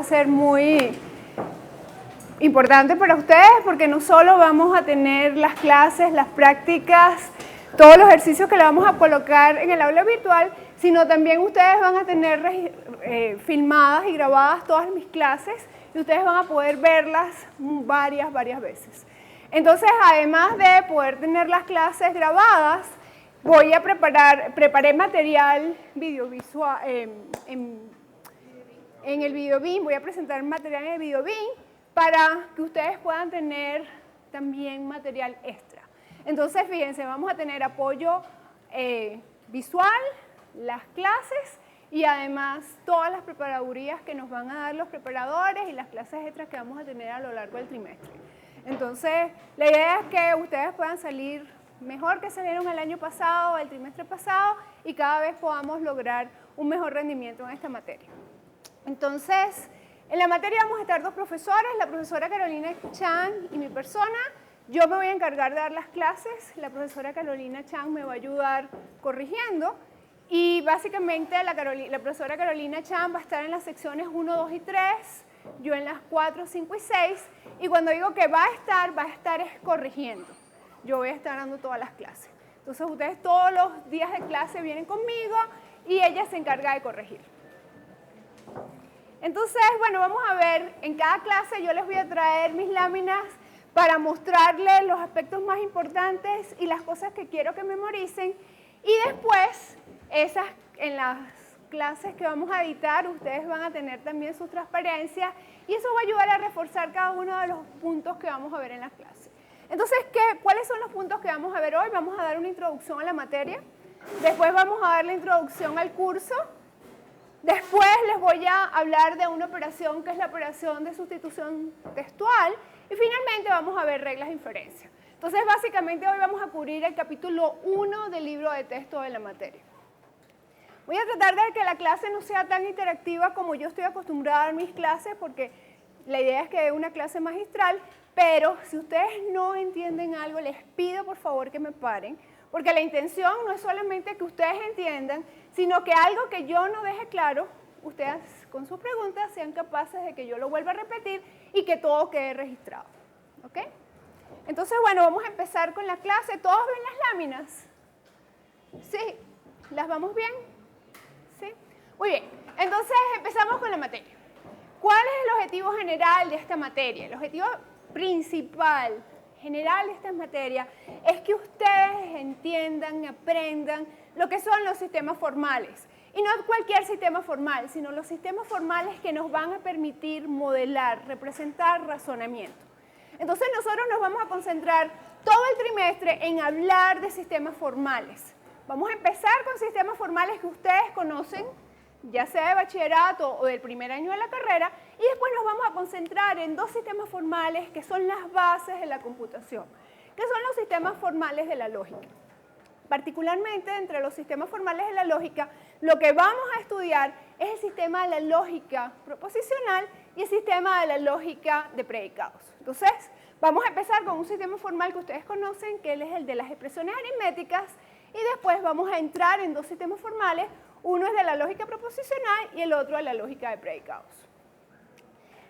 a ser muy importante para ustedes porque no solo vamos a tener las clases, las prácticas, todos los ejercicios que le vamos a colocar en el aula virtual, sino también ustedes van a tener filmadas y grabadas todas mis clases y ustedes van a poder verlas varias veces. Entonces, además de poder tener las clases grabadas, preparé material audiovisual en el VideoBeam, voy a presentar material en el VideoBeam para que ustedes puedan tener también material extra. Entonces, fíjense, vamos a tener apoyo visual, las clases y además todas las preparadurías que nos van a dar los preparadores y las clases extras que vamos a tener a lo largo del trimestre. Entonces, la idea es que ustedes puedan salir mejor que salieron el año pasado, el trimestre pasado, y cada vez podamos lograr un mejor rendimiento en esta materia. Entonces, en la materia vamos a estar dos profesores, la profesora Carolina Chan y mi persona. Yo me voy a encargar de dar las clases, la profesora Carolina Chan me va a ayudar corrigiendo, y básicamente la profesora Carolina Chan va a estar en las secciones 1, 2 y 3, yo en las 4, 5 y 6, y cuando digo que va a estar es corrigiendo. Yo voy a estar dando todas las clases. Entonces ustedes todos los días de clase vienen conmigo y ella se encarga de corregir. Entonces, bueno, vamos a ver, en cada clase yo les voy a traer mis láminas para mostrarles los aspectos más importantes y las cosas que quiero que memoricen. Y después, en las clases que vamos a editar, ustedes van a tener también sus transparencias y eso va a ayudar a reforzar cada uno de los puntos que vamos a ver en las clases. Entonces, ¿cuáles son los puntos que vamos a ver hoy? Vamos a dar una introducción a la materia, después vamos a dar la introducción al curso, después les voy a hablar de una operación que es la operación de sustitución textual y finalmente vamos a ver reglas de inferencia. Entonces, básicamente hoy vamos a cubrir el capítulo 1 del libro de texto de la materia. Voy a tratar de que la clase no sea tan interactiva como yo estoy acostumbrada a dar mis clases porque la idea es que dé una clase magistral, pero si ustedes no entienden algo, les pido por favor que me paren, porque la intención no es solamente que ustedes entiendan, sino que algo que yo no deje claro, ustedes con sus preguntas sean capaces de que yo lo vuelva a repetir y que todo quede registrado. ¿Ok? Entonces, bueno, vamos a empezar con la clase. ¿Todos ven las láminas? ¿Sí? ¿Las vamos bien? ¿Sí? Muy bien. Entonces, empezamos con la materia. ¿Cuál es el objetivo general de esta materia? El objetivo principal, general de esta materia, es que ustedes entiendan, aprendan lo que son los sistemas formales. Y no cualquier sistema formal, sino los sistemas formales que nos van a permitir modelar, representar razonamiento. Entonces nosotros nos vamos a concentrar todo el trimestre en hablar de sistemas formales. Vamos a empezar con sistemas formales que ustedes conocen, ya sea de bachillerato o del primer año de la carrera, y después nos vamos a concentrar en dos sistemas formales que son las bases de la computación, que son los sistemas formales de la lógica. Particularmente, entre los sistemas formales de la lógica, lo que vamos a estudiar es el sistema de la lógica proposicional y el sistema de la lógica de predicados. Entonces, vamos a empezar con un sistema formal que ustedes conocen, que es el de las expresiones aritméticas, y después vamos a entrar en dos sistemas formales. Uno es de la lógica proposicional y el otro de la lógica de predicados.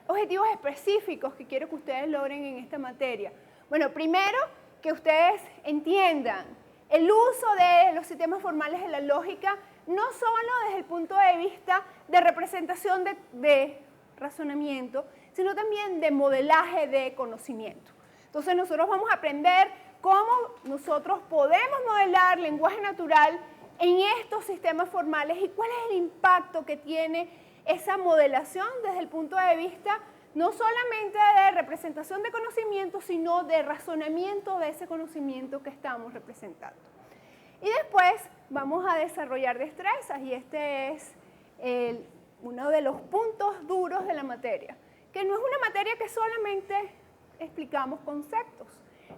Objetivos específicos que quiero que ustedes logren en esta materia. Bueno, primero, que ustedes entiendan el uso de los sistemas formales de la lógica, no solo desde el punto de vista de representación de razonamiento, sino también de modelaje de conocimiento. Entonces, nosotros vamos a aprender cómo nosotros podemos modelar lenguaje natural en estos sistemas formales y cuál es el impacto que tiene esa modelación desde el punto de vista no solamente de representación de conocimiento, sino de razonamiento de ese conocimiento que estamos representando. Y después vamos a desarrollar destrezas y este es uno de los puntos duros de la materia, que no es una materia que solamente explicamos conceptos,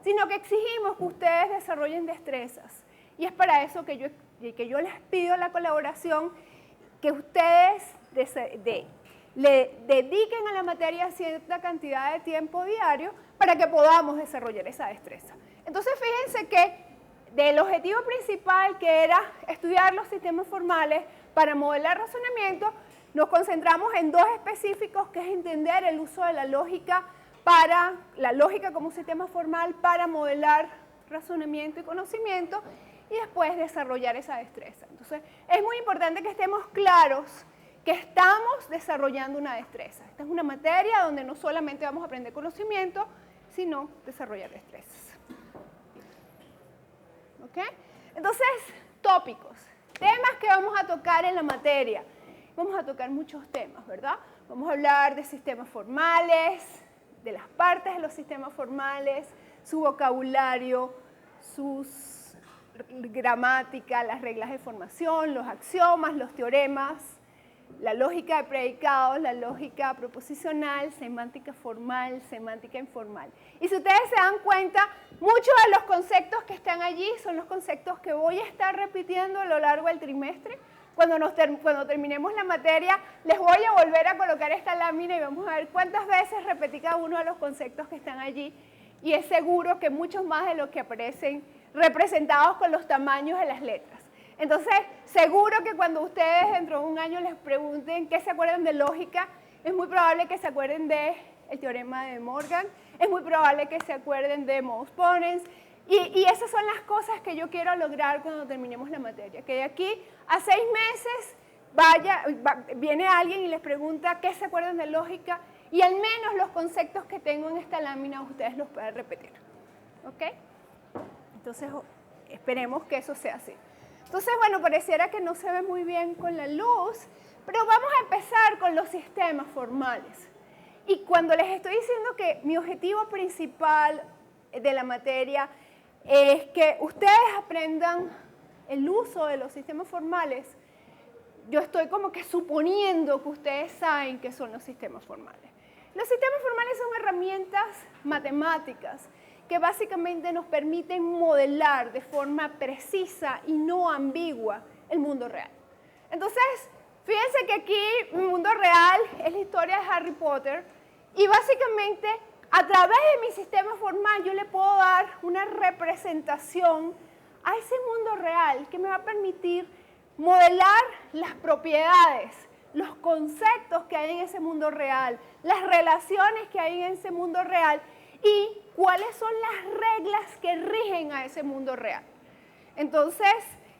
sino que exigimos que ustedes desarrollen destrezas. Y es para eso que yo les pido la colaboración, que ustedes le dediquen a la materia cierta cantidad de tiempo diario para que podamos desarrollar esa destreza. Entonces, fíjense que del objetivo principal, que era estudiar los sistemas formales para modelar razonamiento, nos concentramos en dos específicos, que es entender el uso de la lógica para, la lógica como sistema formal para modelar razonamiento y conocimiento, y después desarrollar esa destreza. Entonces, es muy importante que estemos claros que estamos desarrollando una destreza. Esta es una materia donde no solamente vamos a aprender conocimiento, sino desarrollar destrezas. ¿Ok? Entonces, tópicos, temas que vamos a tocar en la materia. Vamos a tocar muchos temas, ¿verdad? Vamos a hablar de sistemas formales, de las partes de los sistemas formales, su vocabulario, sus gramática, las reglas de formación, los axiomas, los teoremas, la lógica de predicados, la lógica proposicional, semántica formal, semántica informal. Y si ustedes se dan cuenta, muchos de los conceptos que están allí son los conceptos que voy a estar repitiendo a lo largo del trimestre. Cuando terminemos la materia, les voy a volver a colocar esta lámina y vamos a ver cuántas veces repetí cada uno de los conceptos que están allí. Y es seguro que muchos más de los que aparecen representados con los tamaños de las letras. Entonces, seguro que cuando ustedes dentro de un año les pregunten qué se acuerdan de lógica, es muy probable que se acuerden del teorema de Morgan, es muy probable que se acuerden de modus ponens, y esas son las cosas que yo quiero lograr cuando terminemos la materia, que de aquí a 6 meses viene alguien y les pregunta qué se acuerdan de lógica, y al menos los conceptos que tengo en esta lámina ustedes los puedan repetir. ¿Ok? Entonces, esperemos que eso sea así. Entonces, bueno, pareciera que no se ve muy bien con la luz, pero vamos a empezar con los sistemas formales. Y cuando les estoy diciendo que mi objetivo principal de la materia es que ustedes aprendan el uso de los sistemas formales, yo estoy como que suponiendo que ustedes saben qué son los sistemas formales. Los sistemas formales son herramientas matemáticas que básicamente nos permiten modelar de forma precisa y no ambigua el mundo real. Entonces, fíjense que aquí el mundo real es la historia de Harry Potter y básicamente a través de mi sistema formal yo le puedo dar una representación a ese mundo real que me va a permitir modelar las propiedades, los conceptos que hay en ese mundo real, las relaciones que hay en ese mundo real y cuáles son las reglas que rigen a ese mundo real. Entonces,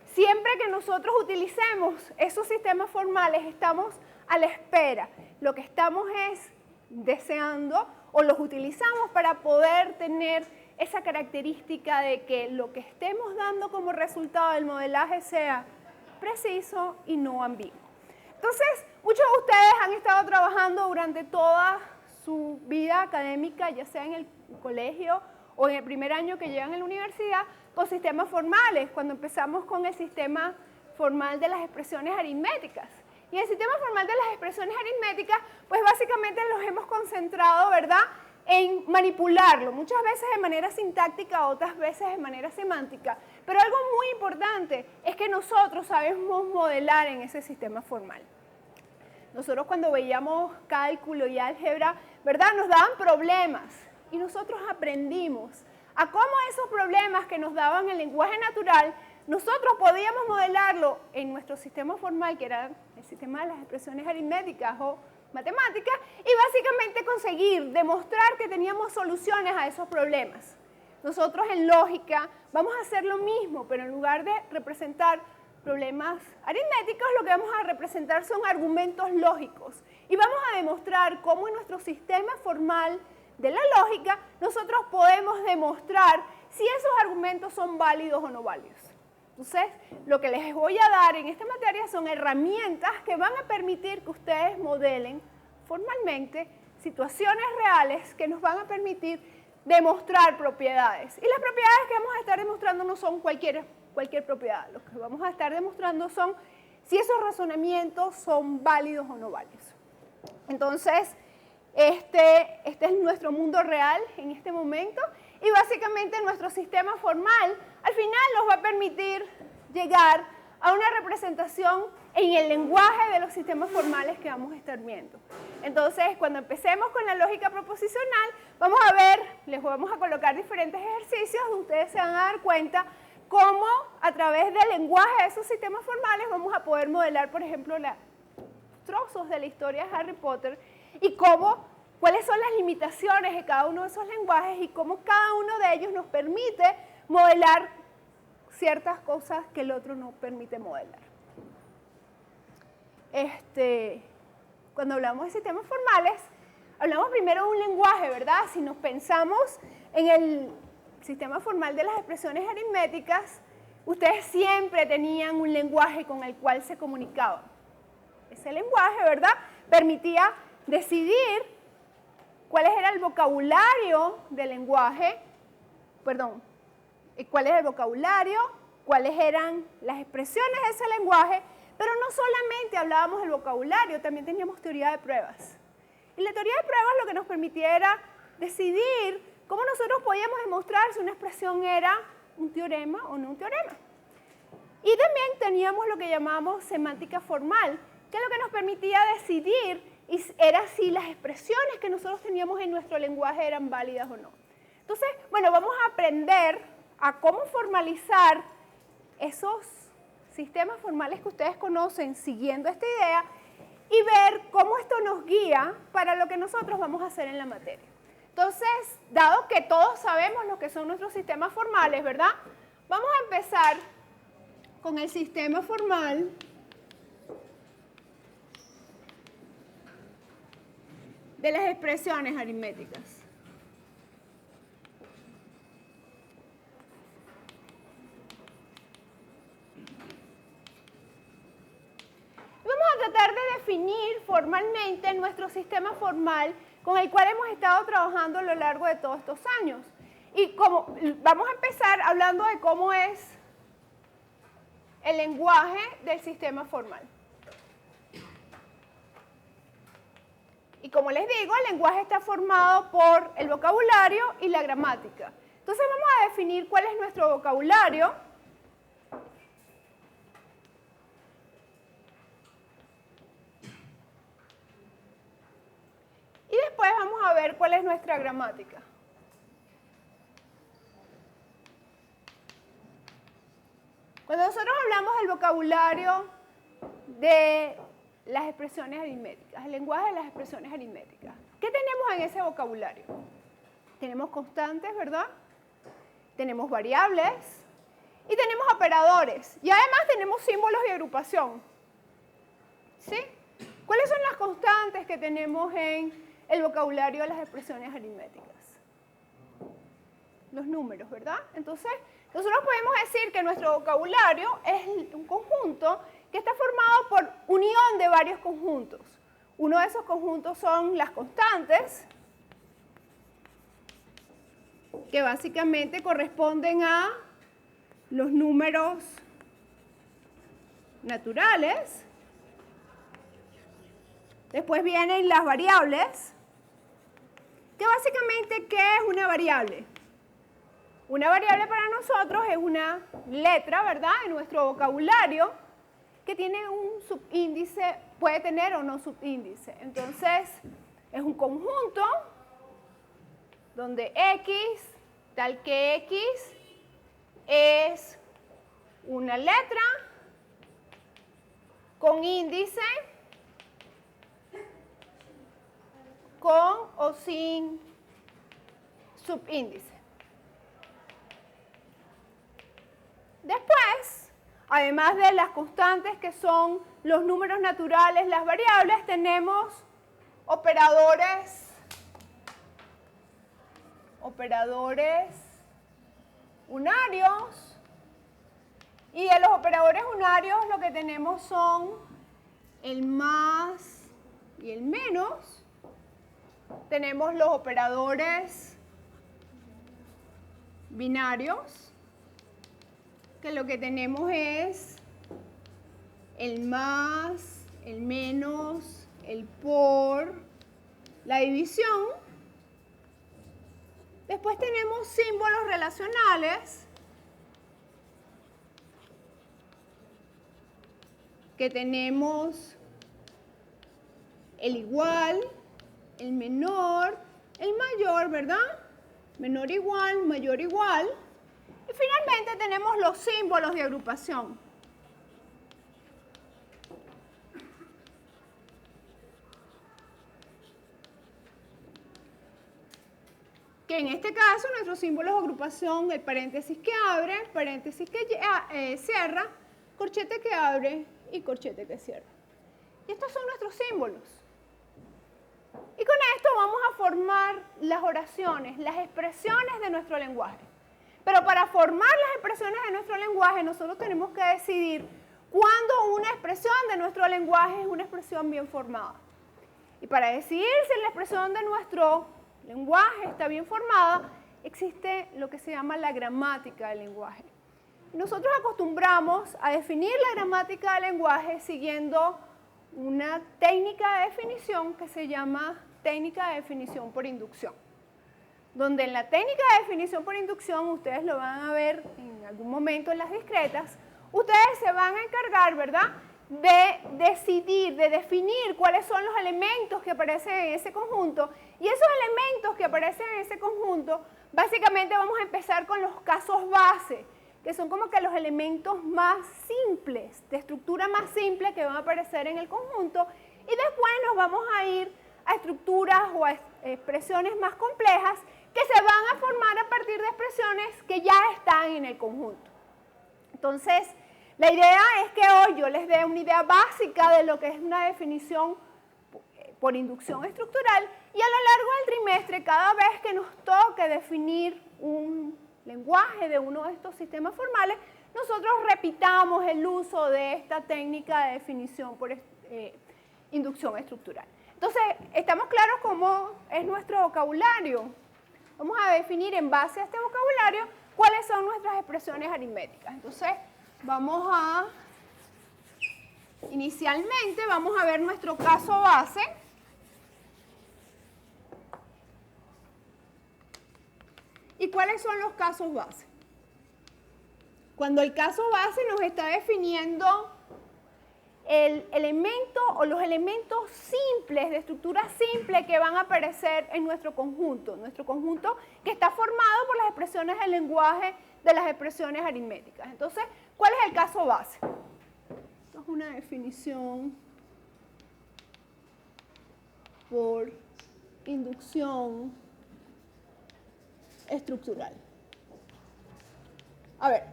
siempre que nosotros utilicemos esos sistemas formales, estamos a la espera. Lo que estamos es deseando o los utilizamos para poder tener esa característica de que lo que estemos dando como resultado del modelaje sea preciso y no ambiguo. Entonces, muchos de ustedes han estado trabajando durante toda su vida académica, ya sea en el colegio o en el primer año que llegan a la universidad, con sistemas formales, cuando empezamos con el sistema formal de las expresiones aritméticas. Y el sistema formal de las expresiones aritméticas, pues básicamente los hemos concentrado, ¿verdad?, en manipularlo, muchas veces de manera sintáctica, otras veces de manera semántica. Pero algo muy importante es que nosotros sabemos modelar en ese sistema formal. Nosotros cuando veíamos cálculo y álgebra, ¿verdad?, nos daban problemas y nosotros aprendimos a cómo esos problemas que nos daban el lenguaje natural, nosotros podíamos modelarlo en nuestro sistema formal, que era el sistema de las expresiones aritméticas o matemáticas, y básicamente conseguir demostrar que teníamos soluciones a esos problemas. Nosotros en lógica vamos a hacer lo mismo, pero en lugar de representar problemas aritméticos, lo que vamos a representar son argumentos lógicos. Y vamos a demostrar cómo en nuestro sistema formal de la lógica nosotros podemos demostrar si esos argumentos son válidos o no válidos. Entonces, lo que les voy a dar en esta materia son herramientas que van a permitir que ustedes modelen formalmente situaciones reales que nos van a permitir demostrar propiedades. Y las propiedades que vamos a estar demostrando no son cualquier propiedad. Lo que vamos a estar demostrando son si esos razonamientos son válidos o no válidos. Entonces, este es nuestro mundo real en este momento y básicamente nuestro sistema formal al final nos va a permitir llegar a una representación en el lenguaje de los sistemas formales que vamos a estar viendo. Entonces, cuando empecemos con la lógica proposicional, vamos a ver, les vamos a colocar diferentes ejercicios donde ustedes se van a dar cuenta cómo a través del lenguaje de esos sistemas formales vamos a poder modelar, por ejemplo, trozos de la historia de Harry Potter y cuáles son las limitaciones de cada uno de esos lenguajes y cómo cada uno de ellos nos permite modelar ciertas cosas que el otro no permite modelar. Cuando hablamos de sistemas formales, hablamos primero de un lenguaje, ¿verdad? Si nos pensamos en el sistema formal de las expresiones aritméticas, ustedes siempre tenían un lenguaje con el cual se comunicaban. Ese lenguaje, ¿verdad?, permitía decidir cuál era el vocabulario del lenguaje, cuál era el vocabulario, cuáles eran las expresiones de ese lenguaje, pero no solamente hablábamos del vocabulario, también teníamos teoría de pruebas. Y la teoría de pruebas lo que nos permitía era decidir cómo nosotros podíamos demostrar si una expresión era un teorema o no un teorema. Y también teníamos lo que llamamos semántica formal, que lo que nos permitía decidir era si las expresiones que nosotros teníamos en nuestro lenguaje eran válidas o no. Entonces, bueno, vamos a aprender a cómo formalizar esos sistemas formales que ustedes conocen siguiendo esta idea y ver cómo esto nos guía para lo que nosotros vamos a hacer en la materia. Entonces, dado que todos sabemos lo que son nuestros sistemas formales, ¿verdad? Vamos a empezar con el sistema formal de las expresiones aritméticas. Vamos a tratar de definir formalmente nuestro sistema formal con el cual hemos estado trabajando a lo largo de todos estos años. Y vamos a empezar hablando de cómo es el lenguaje del sistema formal. Y como les digo, el lenguaje está formado por el vocabulario y la gramática. Entonces vamos a definir cuál es nuestro vocabulario. Y después vamos a ver cuál es nuestra gramática. Cuando nosotros hablamos del vocabulario de las expresiones aritméticas, el lenguaje de las expresiones aritméticas, ¿qué tenemos en ese vocabulario? Tenemos constantes, ¿verdad? Tenemos variables y tenemos operadores. Y además tenemos símbolos de agrupación. ¿Sí? ¿Cuáles son las constantes que tenemos en el vocabulario de las expresiones aritméticas? Los números, ¿verdad? Entonces, nosotros podemos decir que nuestro vocabulario es un conjunto que está formado por unión de varios conjuntos. Uno de esos conjuntos son las constantes, que básicamente corresponden a los números naturales. Después vienen las variables, que básicamente, ¿qué es una variable? Una variable para nosotros es una letra, ¿verdad?, en nuestro vocabulario que tiene un subíndice, puede tener o no subíndice. Entonces, es un conjunto donde X, tal que X, es una letra con índice, con o sin subíndice. Después, además de las constantes que son los números naturales, las variables, tenemos operadores unarios. Y de los operadores unarios lo que tenemos son el más y el menos. Tenemos los operadores binarios, que lo que tenemos es el más, el menos, el por, la división. Después tenemos símbolos relacionales, que tenemos el igual, el menor, el mayor, ¿verdad? Menor igual, mayor igual. Y finalmente tenemos los símbolos de agrupación. que en este caso nuestros símbolos de agrupación, el paréntesis que abre, paréntesis que cierra, corchete que abre y corchete que cierra. Y estos son nuestros símbolos. Y con esto vamos a formar las oraciones, las expresiones de nuestro lenguaje. Pero para formar las expresiones de nuestro lenguaje, nosotros tenemos que decidir cuándo una expresión de nuestro lenguaje es una expresión bien formada. Y para decidir si la expresión de nuestro lenguaje está bien formada, existe lo que se llama la gramática del lenguaje. Y nosotros acostumbramos a definir la gramática del lenguaje siguiendo una técnica de definición que se llama técnica de definición por inducción. Donde en la técnica de definición por inducción, ustedes lo van a ver en algún momento en las discretas, ustedes se van a encargar, ¿verdad?, de decidir, de definir cuáles son los elementos que aparecen en ese conjunto. Y esos elementos que aparecen en ese conjunto, básicamente vamos a empezar con los casos base, que son como que los elementos más simples, de estructura más simple que van a aparecer en el conjunto. Y después nos vamos a ir a estructuras o a expresiones más complejas que se van a formar a partir de expresiones que ya están en el conjunto. Entonces, la idea es que hoy yo les dé una idea básica de lo que es una definición por inducción estructural y a lo largo del trimestre, cada vez que nos toque definir un lenguaje de uno de estos sistemas formales, nosotros repitamos el uso de esta técnica de definición por inducción estructural. Entonces, ¿estamos claros cómo es nuestro vocabulario? Vamos a definir en base a este vocabulario cuáles son nuestras expresiones aritméticas. Entonces, inicialmente vamos a ver nuestro caso base. ¿Y cuáles son los casos base? Cuando el caso base nos está definiendo el elemento o los elementos simples, de estructura simple que van a aparecer en nuestro conjunto que está formado por las expresiones del lenguaje de las expresiones aritméticas. Entonces, ¿cuál es el caso base? Esto es una definición por inducción estructural. A ver,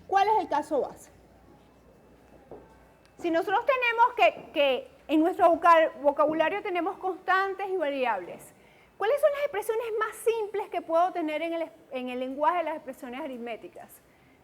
¿cuál es el caso base? Si nosotros tenemos que en nuestro vocabulario tenemos constantes y variables, ¿cuáles son las expresiones más simples que puedo tener en el lenguaje de las expresiones aritméticas?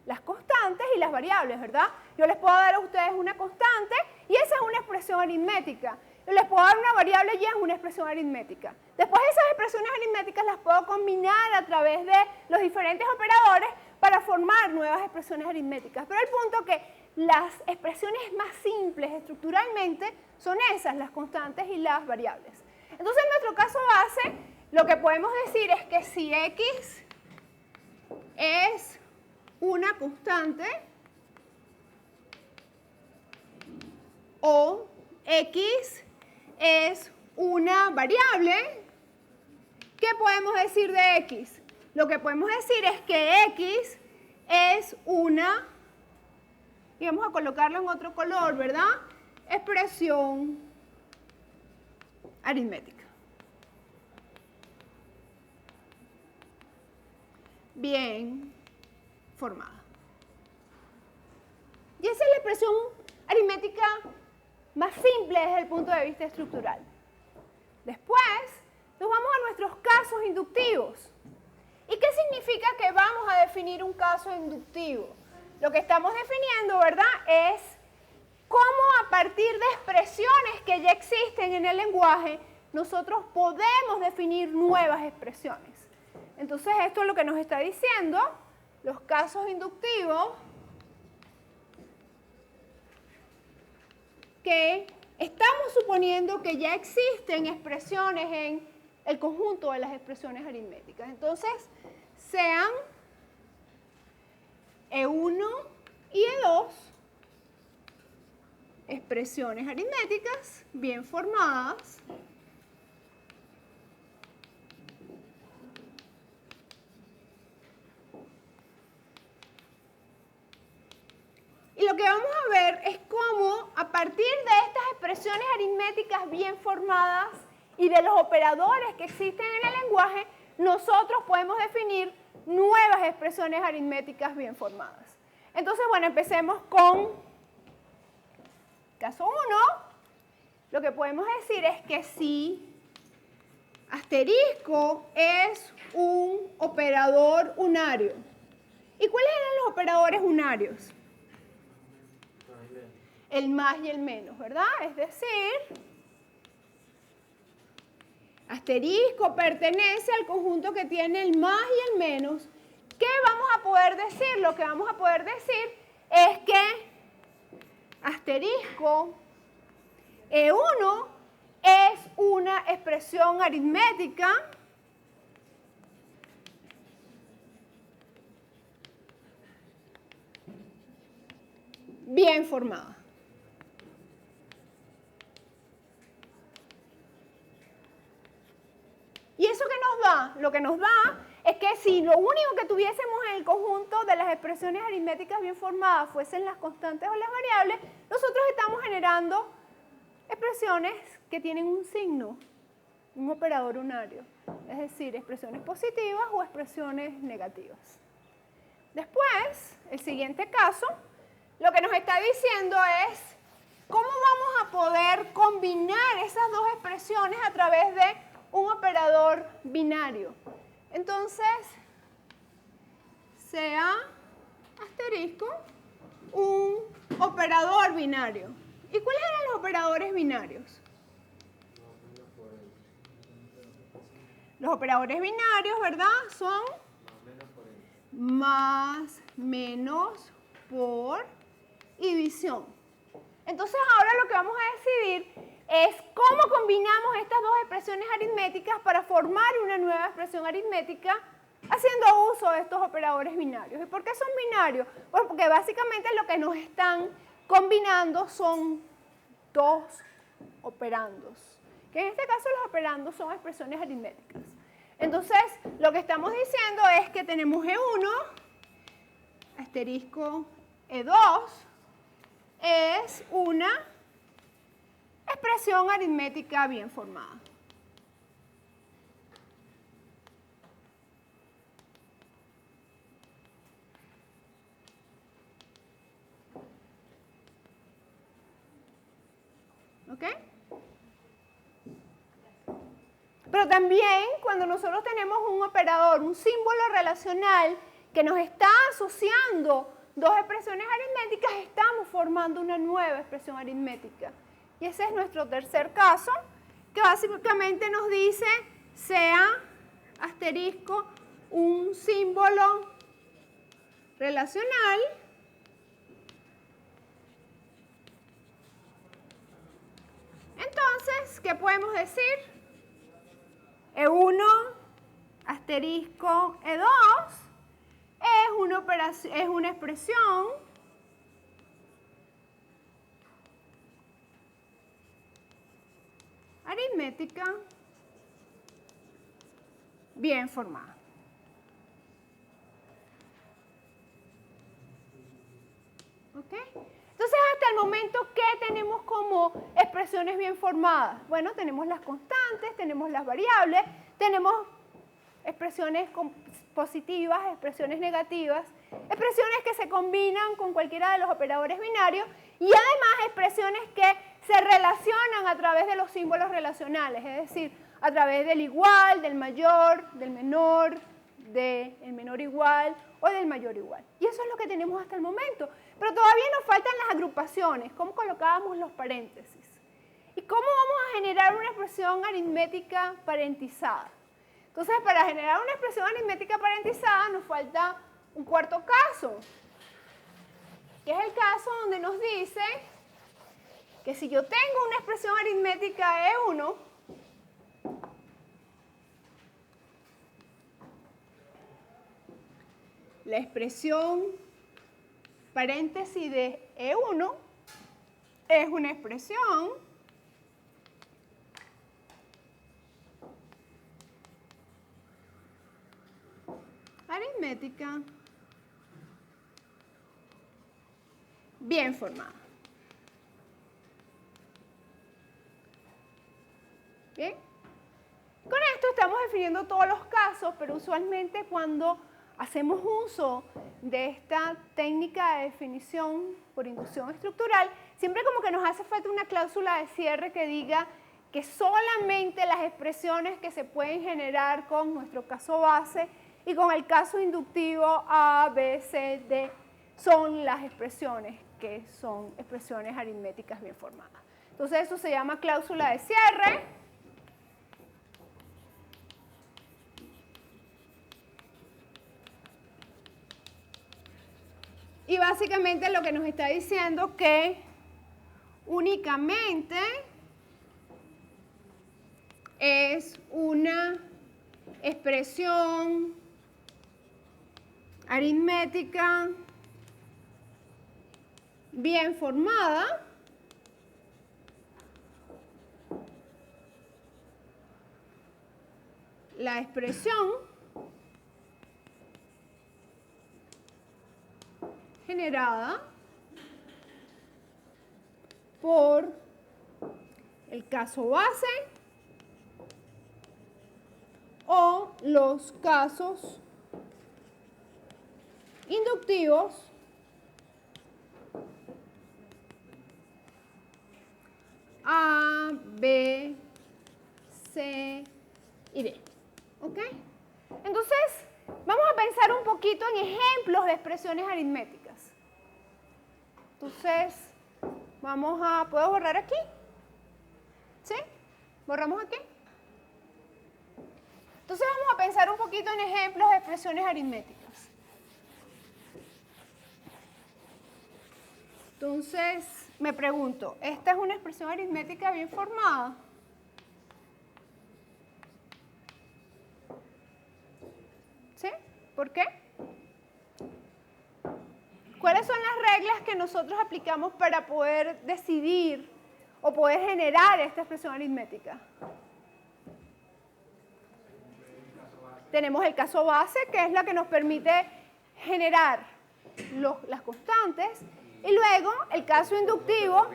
Las constantes y las variables, ¿verdad? Yo les puedo dar a ustedes una constante y esa es una expresión aritmética. Yo les puedo dar una variable y es una expresión aritmética. Después esas expresiones aritméticas las puedo combinar a través de los diferentes operadores para formar nuevas expresiones aritméticas. Pero el punto es que las expresiones más simples estructuralmente son esas, las constantes y las variables. Entonces, en nuestro caso base, lo que podemos decir es que si X es una constante o X es una variable, ¿qué podemos decir de X? Lo que podemos decir es que X es una, y vamos a colocarlo en otro color, ¿verdad?, expresión aritmética. Bien formada. Y esa es la expresión aritmética más simple desde el punto de vista estructural. Después, nos vamos a nuestros casos inductivos. ¿Y qué significa que vamos a definir un caso inductivo? Lo que estamos definiendo, ¿verdad?, es cómo a partir de expresiones que ya existen en el lenguaje, nosotros podemos definir nuevas expresiones. Entonces, esto es lo que nos está diciendo, los casos inductivos, que estamos suponiendo que ya existen expresiones en el conjunto de las expresiones aritméticas. Entonces, sean E1 y E2, expresiones aritméticas bien formadas, y lo que vamos a ver es cómo a partir de estas expresiones aritméticas bien formadas y de los operadores que existen en el lenguaje, nosotros podemos definir nuevas expresiones aritméticas bien formadas. Entonces, bueno, empecemos con caso 1. Lo que podemos decir es que si asterisco es un operador unario. ¿Y cuáles eran los operadores unarios? El más y el menos, ¿verdad? Es decir, asterisco pertenece al conjunto que tiene el más y el menos. ¿Qué vamos a poder decir? Lo que vamos a poder decir es que asterisco E1 es una expresión aritmética bien formada. ¿Y eso qué nos da? Lo que nos da es que si lo único que tuviésemos en el conjunto de las expresiones aritméticas bien formadas fuesen las constantes o las variables, nosotros estamos generando expresiones que tienen un signo, un operador unario, es decir, expresiones positivas o expresiones negativas. Después, el siguiente caso, lo que nos está diciendo es cómo vamos a poder combinar esas dos expresiones a través de un operador binario. Entonces, sea asterisco un operador binario. ¿Y cuáles eran los operadores binarios? Los operadores binarios, ¿verdad? Son más, menos, por y división. Entonces ahora lo que vamos a decidir es cómo combinamos estas dos expresiones aritméticas para formar una nueva expresión aritmética haciendo uso de estos operadores binarios. ¿Y por qué son binarios? Pues porque básicamente lo que nos están combinando son dos operandos, que en este caso los operandos son expresiones aritméticas. Entonces, lo que estamos diciendo es que tenemos E1, asterisco E2, es una expresión aritmética bien formada. ¿Ok? Pero también cuando nosotros tenemos un operador, un símbolo relacional que nos está asociando dos expresiones aritméticas, estamos formando una nueva expresión aritmética. Y ese es nuestro tercer caso, que básicamente nos dice sea asterisco un símbolo relacional entonces, ¿qué podemos decir? E1 asterisco E2 es una expresión aritmética bien formada. ¿Ok? Entonces, hasta el momento, ¿qué tenemos como expresiones bien formadas? Bueno, tenemos las constantes, tenemos las variables, tenemos expresiones positivas, expresiones negativas, expresiones que se combinan con cualquiera de los operadores binarios y además expresiones que se relacionan a través de los símbolos relacionales, es decir, a través del igual, del mayor, del menor igual o del mayor igual. Y eso es lo que tenemos hasta el momento. Pero todavía nos faltan las agrupaciones, cómo colocábamos los paréntesis y cómo vamos a generar una expresión aritmética parentizada. Entonces, para generar una expresión aritmética parentizada nos falta un cuarto caso, que es el caso donde nos dice que si yo tengo una expresión aritmética E1, la expresión paréntesis de E1 es una expresión aritmética bien formada. ¿Bien? Con esto estamos definiendo todos los casos, pero usualmente cuando hacemos uso de esta técnica de definición por inducción estructural, siempre como que nos hace falta una cláusula de cierre que diga que solamente las expresiones que se pueden generar con nuestro caso base y con el caso inductivo A, B, C, D son las expresiones que son expresiones aritméticas bien formadas. Entonces eso se llama cláusula de cierre. Y básicamente lo que nos está diciendo que únicamente es una expresión aritmética bien formada la expresión generada por el caso base o los casos inductivos A, B, C y D. ¿Ok? Entonces, vamos a pensar un poquito en ejemplos de expresiones aritméticas. Entonces, ¿puedo borrar aquí? ¿Sí? ¿Borramos aquí? Entonces vamos a pensar un poquito en ejemplos de expresiones aritméticas. Entonces, me pregunto, ¿esta es una expresión aritmética bien formada? ¿Sí? ¿Por qué? ¿Cuáles son las reglas que nosotros aplicamos para poder decidir o poder generar esta expresión aritmética? Tenemos el caso base, que es la que nos permite generar las constantes, y luego el caso inductivo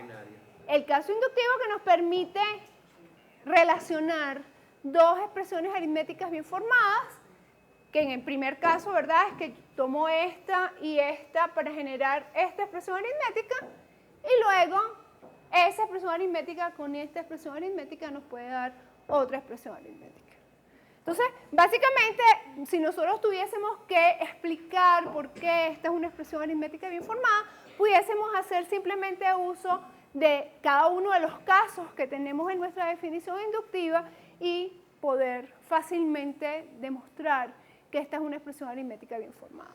que nos permite relacionar dos expresiones aritméticas bien formadas, que en el primer caso, ¿verdad?, es que tomo esta y esta para generar esta expresión aritmética, y luego esa expresión aritmética con esta expresión aritmética nos puede dar otra expresión aritmética. Entonces, básicamente, si nosotros tuviésemos que explicar por qué esta es una expresión aritmética bien formada, pudiésemos hacer simplemente uso de cada uno de los casos que tenemos en nuestra definición inductiva y poder fácilmente demostrar que esta es una expresión aritmética bien formada.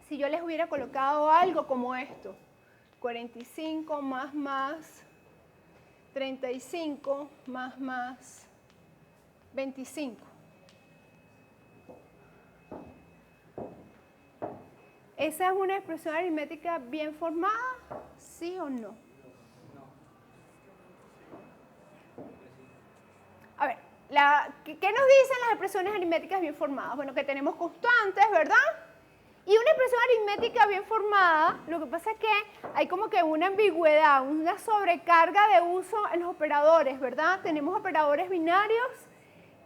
Si yo les hubiera colocado algo como esto, 45 más 35 más 25. ¿Esa es una expresión aritmética bien formada? ¿Sí o no? A ver, ¿qué nos dicen las expresiones aritméticas bien formadas? Bueno, que tenemos constantes, ¿verdad? Y una expresión aritmética bien formada, lo que pasa es que hay como que una ambigüedad, una sobrecarga de uso en los operadores, ¿verdad? Tenemos operadores binarios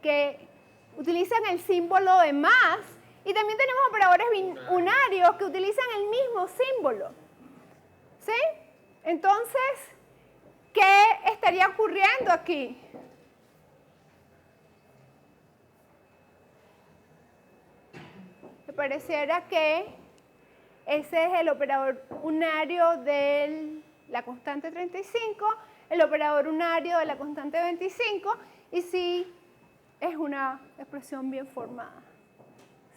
que utilizan el símbolo de más y también tenemos operadores unarios que utilizan el mismo símbolo. ¿Sí? Entonces, ¿qué estaría ocurriendo aquí? Me pareciera que ese es el operador unario de la constante 35, el operador unario de la constante 25, y sí, es una expresión bien formada.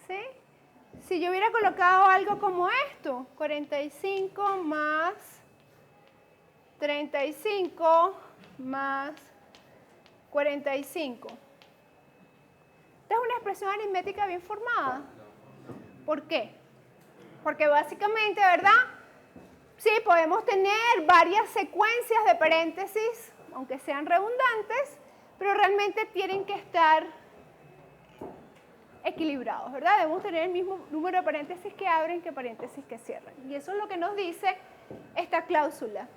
¿Sí? Si yo hubiera colocado algo como esto, 45 más 35 más 45. ¿Esta es una expresión aritmética bien formada? ¿Por qué? Porque básicamente, ¿verdad? Sí, podemos tener varias secuencias de paréntesis, aunque sean redundantes, pero realmente tienen que estar equilibrados, ¿verdad? Debemos tener el mismo número de paréntesis que abren que paréntesis que cierran. Y eso es lo que nos dice esta cláusula.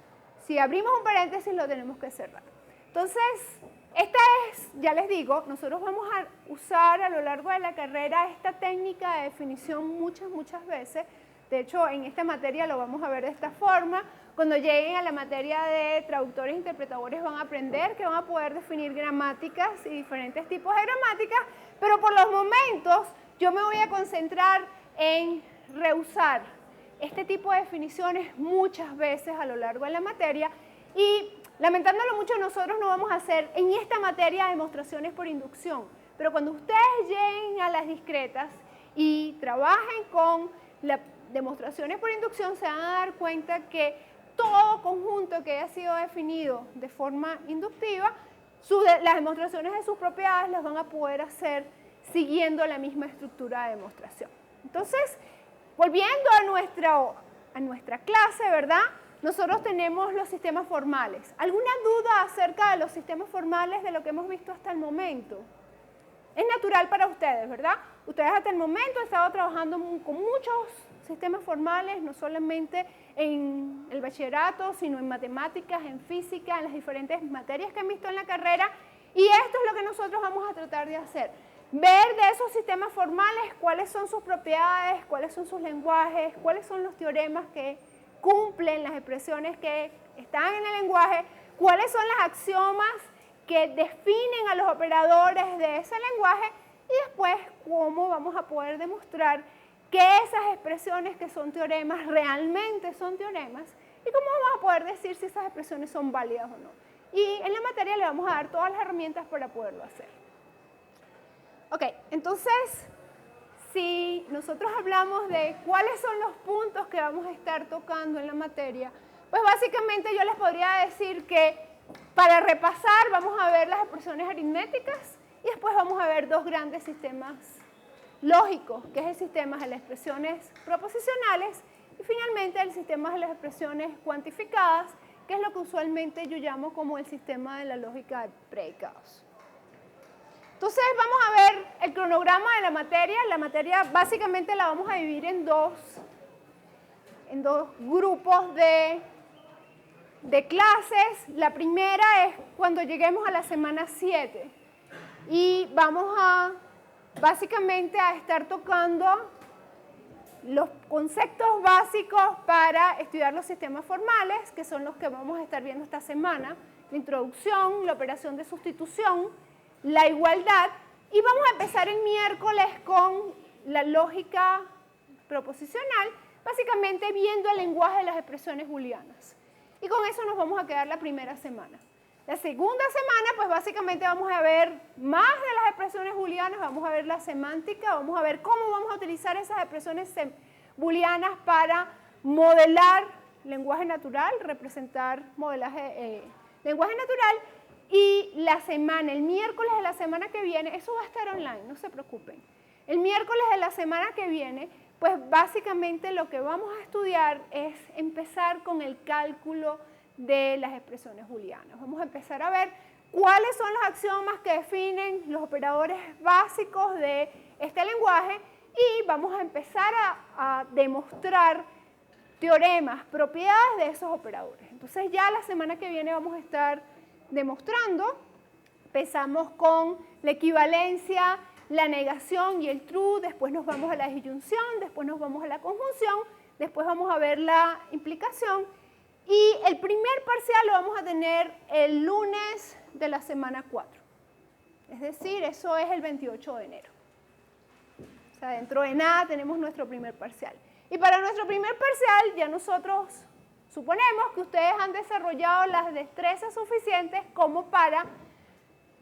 Si abrimos un paréntesis, lo tenemos que cerrar. Entonces, Esta es, ya les digo, nosotros vamos a usar a lo largo de la carrera esta técnica de definición muchas veces. De hecho, en esta materia lo vamos a ver de esta forma. Cuando lleguen a la materia de traductores e interpretadores van a aprender que van a poder definir gramáticas y diferentes tipos de gramáticas, pero por los momentos yo me voy a concentrar en reusar este tipo de definiciones muchas veces a lo largo de la materia y lamentándolo mucho nosotros no vamos a hacer en esta materia demostraciones por inducción, pero cuando ustedes lleguen a las discretas y trabajen con las demostraciones por inducción se van a dar cuenta que todo conjunto que haya sido definido de forma inductiva, las demostraciones de sus propiedades las van a poder hacer siguiendo la misma estructura de demostración. Entonces, volviendo a nuestra clase, ¿verdad? Nosotros tenemos los sistemas formales. ¿Alguna duda acerca de los sistemas formales de lo que hemos visto hasta el momento? Es natural para ustedes, ¿verdad? Ustedes hasta el momento han estado trabajando con muchos sistemas formales, no solamente en el bachillerato, sino en matemáticas, en física, en las diferentes materias que han visto en la carrera. Y esto es lo que nosotros vamos a tratar de hacer. Ver de esos sistemas formales cuáles son sus propiedades, cuáles son sus lenguajes, cuáles son los teoremas que cumplen las expresiones que están en el lenguaje, cuáles son las axiomas que definen a los operadores de ese lenguaje y después cómo vamos a poder demostrar que esas expresiones que son teoremas realmente son teoremas y cómo vamos a poder decir si esas expresiones son válidas o no. Y en la materia le vamos a dar todas las herramientas para poderlo hacer. Ok, entonces, si nosotros hablamos de cuáles son los puntos que vamos a estar tocando en la materia, pues básicamente yo les podría decir que para repasar vamos a ver las expresiones aritméticas y después vamos a ver dos grandes sistemas lógicos, que es el sistema de las expresiones proposicionales y finalmente el sistema de las expresiones cuantificadas, que es lo que usualmente yo llamo como el sistema de la lógica de predicados. Entonces vamos a ver el cronograma de la materia. La materia básicamente la vamos a dividir en dos grupos de clases. La primera es cuando lleguemos a la semana 7 y vamos a básicamente a estar tocando los conceptos básicos para estudiar los sistemas formales, que son los que vamos a estar viendo esta semana, la introducción, la operación de sustitución, la igualdad, y vamos a empezar el miércoles con la lógica proposicional, básicamente viendo el lenguaje de las expresiones booleanas. Y con eso nos vamos a quedar la primera semana. La segunda semana, pues básicamente vamos a ver más de las expresiones booleanas, vamos a ver la semántica, vamos a ver cómo vamos a utilizar esas expresiones booleanas para modelar lenguaje natural, representar modelaje lenguaje natural. Y la semana, el miércoles de la semana que viene, eso va a estar online, no se preocupen. El miércoles de la semana que viene, pues básicamente lo que vamos a estudiar es empezar con el cálculo de las expresiones booleanas. Vamos a empezar a ver cuáles son los axiomas que definen los operadores básicos de este lenguaje y vamos a empezar a demostrar teoremas, propiedades de esos operadores. Entonces ya la semana que viene vamos a estar demostrando. Empezamos con la equivalencia, la negación y el true, después nos vamos a la disyunción, después nos vamos a la conjunción, después vamos a ver la implicación y el primer parcial lo vamos a tener el lunes de la semana 4. Es decir, eso es el 28 de enero. O sea, dentro de nada tenemos nuestro primer parcial. Y para nuestro primer parcial ya nosotros suponemos que ustedes han desarrollado las destrezas suficientes como para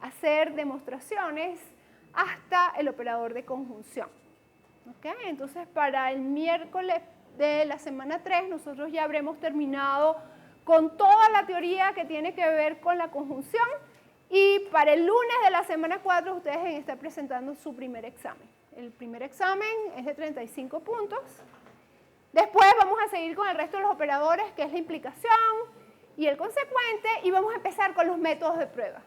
hacer demostraciones hasta el operador de conjunción. ¿Okay? Entonces, para el miércoles de la semana 3, nosotros ya habremos terminado con toda la teoría que tiene que ver con la conjunción y para el lunes de la semana 4 ustedes van a estar presentando su primer examen. El primer examen es de 35 puntos. Después vamos a seguir con el resto de los operadores, que es la implicación y el consecuente, y vamos a empezar con los métodos de prueba.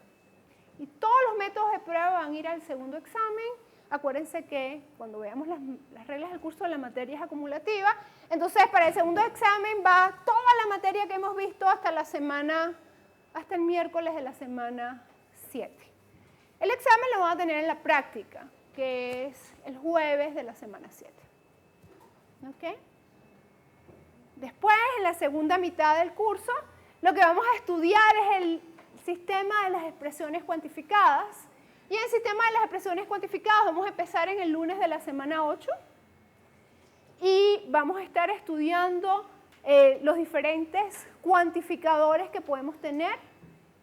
Y todos los métodos de prueba van a ir al segundo examen. Acuérdense que cuando veamos las reglas del curso, la materia es acumulativa. Entonces, para el segundo examen va toda la materia que hemos visto hasta el miércoles de la semana 7. El examen lo van a tener en la práctica, que es el jueves de la semana 7. ¿Ok? Después, en la segunda mitad del curso, lo que vamos a estudiar es el sistema de las expresiones cuantificadas. Y en el sistema de las expresiones cuantificadas vamos a empezar en el lunes de la semana 8 y vamos a estar estudiando los diferentes cuantificadores que podemos tener,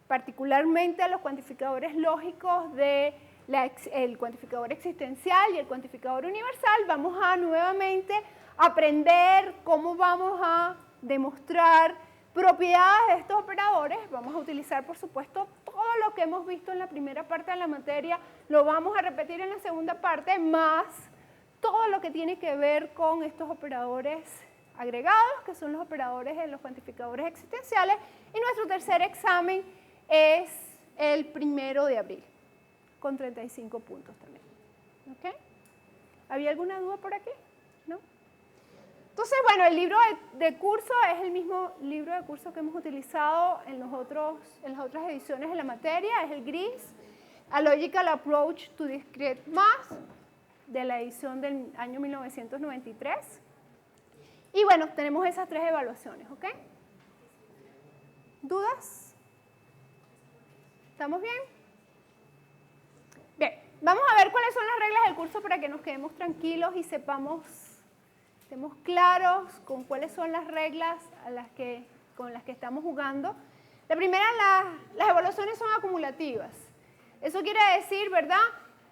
particularmente los cuantificadores lógicos del cuantificador existencial y el cuantificador universal. Vamos a nuevamente aprender cómo vamos a demostrar propiedades de estos operadores. Vamos a utilizar, por supuesto, todo lo que hemos visto en la primera parte de la materia, lo vamos a repetir en la segunda parte, más todo lo que tiene que ver con estos operadores agregados, que son los operadores de los cuantificadores existenciales, y nuestro tercer examen es el 1 de abril, con 35 puntos también. ¿Ok? ¿Había alguna duda por aquí? ¿No? Entonces, bueno, el libro de curso es el mismo libro de curso que hemos utilizado en las otras ediciones de la materia, es el gris, A Logical Approach to Discrete Math, de la edición del año 1993. Y bueno, tenemos esas 3 evaluaciones, ¿ok? ¿Dudas? ¿Estamos bien? Bien, vamos a ver cuáles son las reglas del curso para que nos quedemos tranquilos y estemos claros con cuáles son las reglas con las que estamos jugando. La primera, las evaluaciones son acumulativas. Eso quiere decir, ¿verdad?,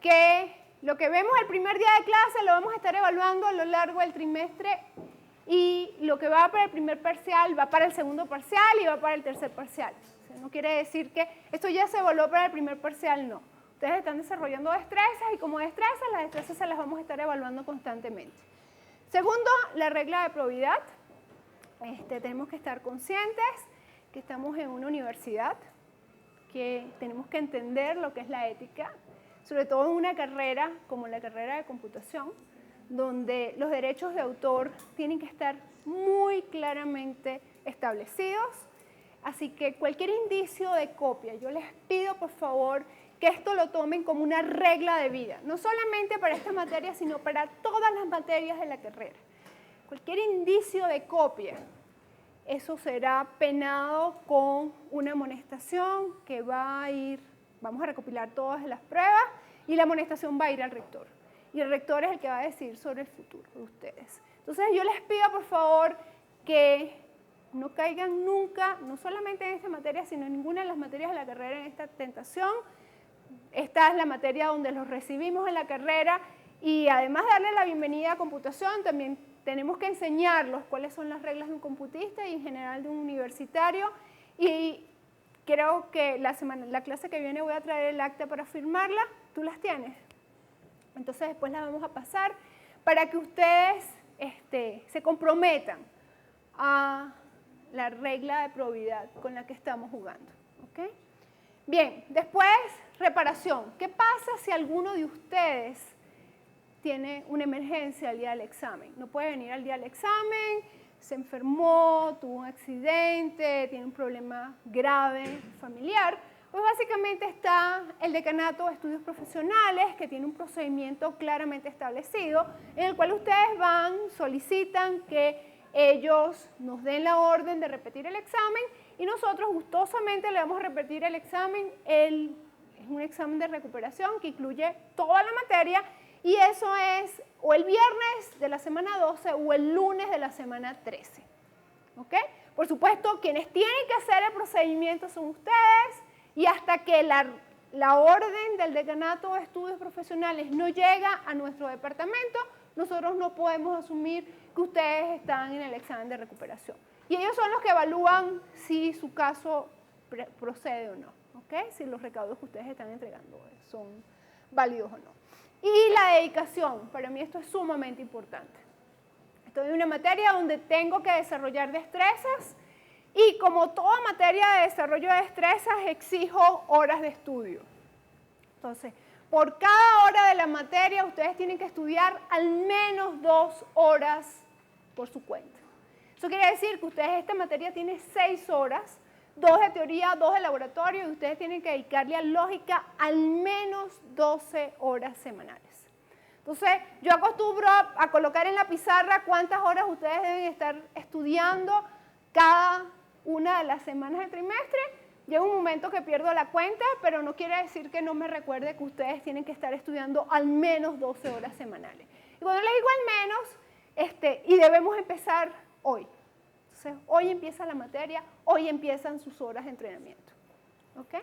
que lo que vemos el primer día de clase lo vamos a estar evaluando a lo largo del trimestre y lo que va para el primer parcial va para el segundo parcial y va para el tercer parcial. O sea, no quiere decir que esto ya se evaluó para el primer parcial, no. Ustedes están desarrollando destrezas y como destrezas, las destrezas se las vamos a estar evaluando constantemente. Segundo, la regla de probidad. Tenemos que estar conscientes que estamos en una universidad, que tenemos que entender lo que es la ética, sobre todo en una carrera como la carrera de computación, donde los derechos de autor tienen que estar muy claramente establecidos. Así que cualquier indicio de copia, yo les pido por favor que esto lo tomen como una regla de vida, no solamente para esta materia, sino para todas las materias de la carrera. Cualquier indicio de copia, eso será penado con una amonestación que vamos a recopilar todas las pruebas y la amonestación va a ir al rector. Y el rector es el que va a decidir sobre el futuro de ustedes. Entonces yo les pido por favor que no caigan nunca, no solamente en esta materia, sino en ninguna de las materias de la carrera en esta tentación. Esta es la materia donde los recibimos en la carrera y además de darle la bienvenida a computación, también tenemos que enseñarlos cuáles son las reglas de un computista y en general de un universitario. Y creo que la clase que viene voy a traer el acta para firmarla. ¿Tú las tienes? Entonces después las vamos a pasar para que ustedes se comprometan a la regla de probidad con la que estamos jugando. ¿Okay? Bien, después reparación. ¿Qué pasa si alguno de ustedes tiene una emergencia al día del examen? No puede venir al día del examen, se enfermó, tuvo un accidente, tiene un problema grave familiar. Pues básicamente está el decanato de estudios profesionales que tiene un procedimiento claramente establecido en el cual ustedes solicitan que ellos nos den la orden de repetir el examen y nosotros gustosamente le vamos a repetir el examen. Es un examen de recuperación que incluye toda la materia y eso es o el viernes de la semana 12 o el lunes de la semana 13. ¿Ok? Por supuesto, quienes tienen que hacer el procedimiento son ustedes y hasta que la orden del decanato de estudios profesionales no llega a nuestro departamento, nosotros no podemos asumir que ustedes están en el examen de recuperación. Y ellos son los que evalúan si su caso procede o no, ¿ok? Si los recaudos que ustedes están entregando son válidos o no. Y la dedicación, para mí esto es sumamente importante. Estoy en una materia donde tengo que desarrollar destrezas y como toda materia de desarrollo de destrezas exijo horas de estudio. Entonces, por cada hora de la materia ustedes tienen que estudiar al menos 2 horas por su cuenta. Eso quiere decir que ustedes, esta materia tiene 6 horas, 2 de teoría, 2 de laboratorio, y ustedes tienen que dedicarle a lógica al menos 12 horas semanales. Entonces, yo acostumbro a colocar en la pizarra cuántas horas ustedes deben estar estudiando cada una de las semanas del trimestre. Llega un momento que pierdo la cuenta, pero no quiere decir que no me recuerde que ustedes tienen que estar estudiando al menos 12 horas semanales. Y cuando les digo al menos, y debemos empezar hoy. Entonces, hoy empieza la materia, hoy empiezan sus horas de entrenamiento. ¿Ok?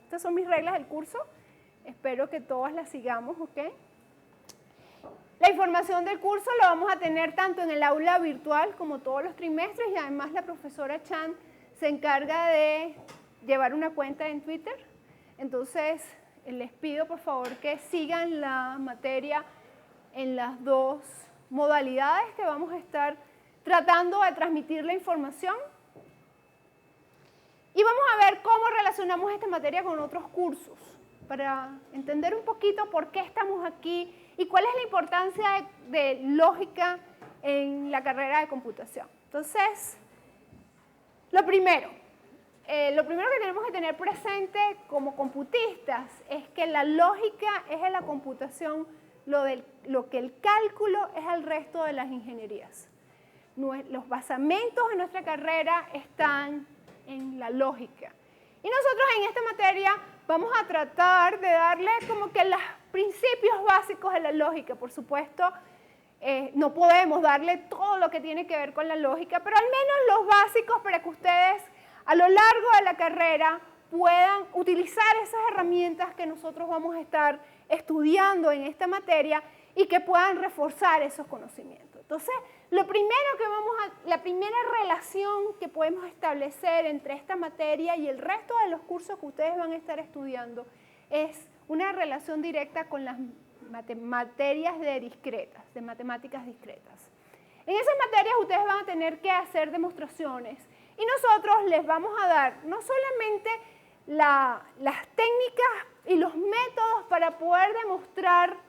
Estas son mis reglas del curso. Espero que todas las sigamos, ¿ok? La información del curso la vamos a tener tanto en el aula virtual como todos los trimestres, y además la profesora Chan se encarga de llevar una cuenta en Twitter. Entonces, les pido por favor que sigan la materia en las 2 modalidades que vamos a estar tratando de transmitir la información. Y vamos a ver cómo relacionamos esta materia con otros cursos, para entender un poquito por qué estamos aquí y cuál es la importancia de lógica en la carrera de computación. Entonces, lo primero que tenemos que tener presente como computistas es que la lógica es en la computación lo que el cálculo es al resto de las ingenierías. Los basamentos de nuestra carrera están en la lógica. Y nosotros en esta materia vamos a tratar de darle como que los principios básicos de la lógica. Por supuesto, no podemos darle todo lo que tiene que ver con la lógica, pero al menos los básicos para que ustedes a lo largo de la carrera puedan utilizar esas herramientas que nosotros vamos a estar estudiando en esta materia y que puedan reforzar esos conocimientos. Entonces, la primera relación que podemos establecer entre esta materia y el resto de los cursos que ustedes van a estar estudiando es una relación directa con las materias de matemáticas discretas. En esas materias ustedes van a tener que hacer demostraciones y nosotros les vamos a dar no solamente las técnicas y los métodos para poder demostrar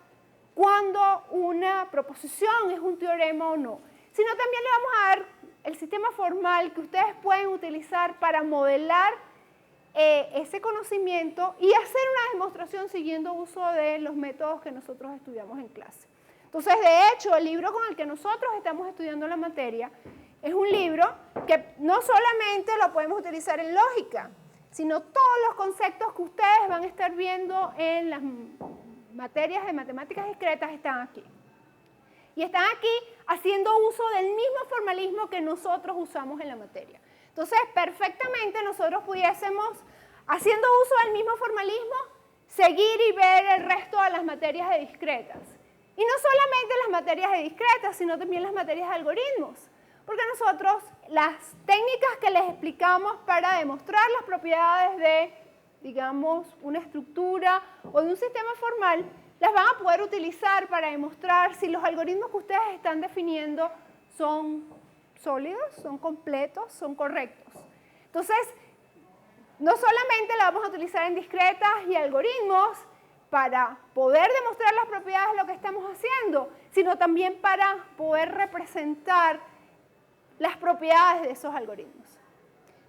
cuando una proposición es un teorema o no, sino también le vamos a dar el sistema formal que ustedes pueden utilizar para modelar ese conocimiento y hacer una demostración siguiendo uso de los métodos que nosotros estudiamos en clase. Entonces, de hecho, el libro con el que nosotros estamos estudiando la materia es un libro que no solamente lo podemos utilizar en lógica, sino todos los conceptos que ustedes van a estar viendo en las materias de matemáticas discretas están aquí. Y están aquí haciendo uso del mismo formalismo que nosotros usamos en la materia. Entonces, perfectamente nosotros pudiésemos, haciendo uso del mismo formalismo, seguir y ver el resto de las materias de discretas. Y no solamente las materias de discretas, sino también las materias de algoritmos. Porque nosotros, las técnicas que les explicamos para demostrar las propiedades de, digamos, una estructura o de un sistema formal, las van a poder utilizar para demostrar si los algoritmos que ustedes están definiendo son sólidos, son completos, son correctos. Entonces, no solamente la vamos a utilizar en discretas y algoritmos para poder demostrar las propiedades de lo que estamos haciendo, sino también para poder representar las propiedades de esos algoritmos.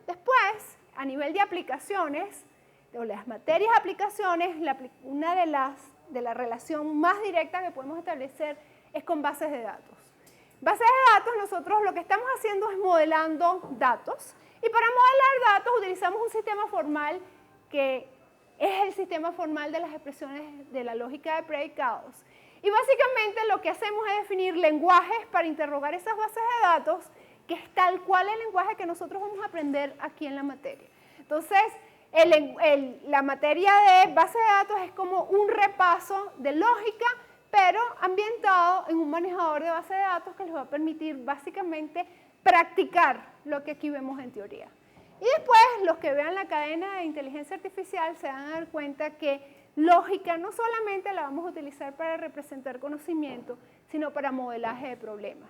Después, a nivel de aplicaciones, o las materias de aplicaciones, una de la relación más directa que podemos establecer es con bases de datos. Bases de datos, nosotros lo que estamos haciendo es modelando datos, y para modelar datos utilizamos un sistema formal que es el sistema formal de las expresiones de la lógica de predicados. Y básicamente lo que hacemos es definir lenguajes para interrogar esas bases de datos, que es tal cual el lenguaje que nosotros vamos a aprender aquí en la materia. Entonces, la materia de base de datos es como un repaso de lógica, pero ambientado en un manejador de base de datos que les va a permitir básicamente practicar lo que aquí vemos en teoría. Y después, los que vean la cadena de inteligencia artificial se van a dar cuenta que lógica no solamente la vamos a utilizar para representar conocimiento, sino para modelaje de problemas.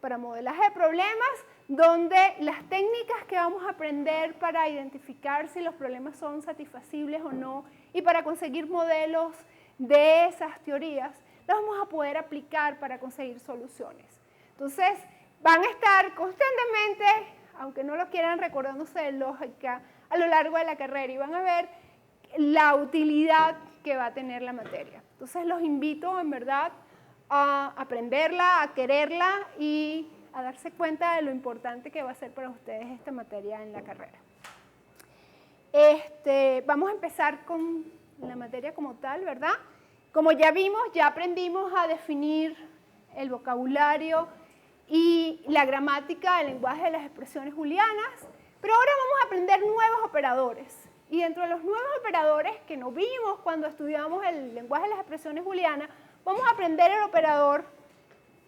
Para modelaje de problemas donde las técnicas que vamos a aprender para identificar si los problemas son satisfacibles o no y para conseguir modelos de esas teorías, las vamos a poder aplicar para conseguir soluciones. Entonces, van a estar constantemente aunque no lo quieran, recordándose de lógica a lo largo de la carrera y van a ver la utilidad que va a tener la materia. Entonces los invito en verdad a aprenderla, a quererla y a darse cuenta de lo importante que va a ser para ustedes esta materia en la carrera. Vamos a empezar con la materia como tal, ¿verdad? Como ya vimos, ya aprendimos a definir el vocabulario y la gramática del lenguaje de las expresiones booleanas, pero ahora vamos a aprender nuevos operadores. Y dentro de los nuevos operadores que no vimos cuando estudiamos el lenguaje de las expresiones booleanas, vamos a aprender el operador